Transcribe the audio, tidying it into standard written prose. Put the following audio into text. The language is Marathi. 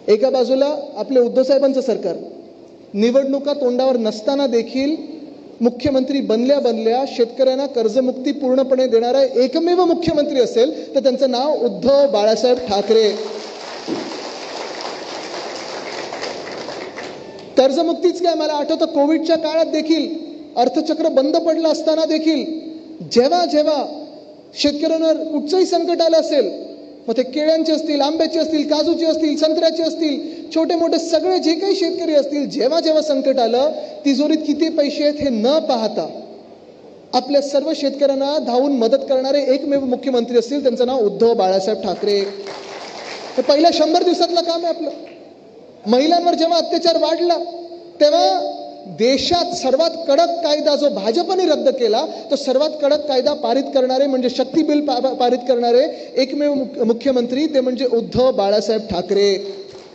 एका बाजूला आपले उद्धव साहेबांचं सरकार निवडणुका तोंडावर नसताना देखील मुख्यमंत्री बनल्या शेतकऱ्यांना कर्जमुक्ती पूर्णपणे देणारा एकमेव मुख्यमंत्री असेल तर त्यांचं नाव उद्धव बाळासाहेब ठाकरे. कर्जमुक्तीच काय, मला आठवतं कोविडच्या काळात देखील अर्थचक्र बंद पडलं असताना देखील जेव्हा जेव्हा शेतकऱ्यांवर कुठचंही संकट आलं असेल, मग ते केळ्यांचे असतील, आंब्याचे असतील, काजूचे असतील, संत्र्याचे असतील, छोटे मोठे सगळे जे काही शेतकरी असतील, जेव्हा जेव्हा संकट आलं, तिजोरीत किती पैसे आहेत हे न पाहता आपल्या सर्व शेतकऱ्यांना धावून मदत करणारे एकमेव मुख्यमंत्री असतील त्यांचं नाव उद्धव बाळासाहेब ठाकरे. हे पहिल्या 100 दिवसातलं काम आहे आपलं. महिलांवर जेव्हा अत्याचार वाढला तेव्हा देशात सर्वात कडक कायदा जो भाजपने रद्द केला, तो सर्वात कडक कायदा पारित करणारे म्हणजे शक्ती बिल पारित करणारे एकमेव मुख्यमंत्री ते म्हणजे उद्धव बाळासाहेब ठाकरे.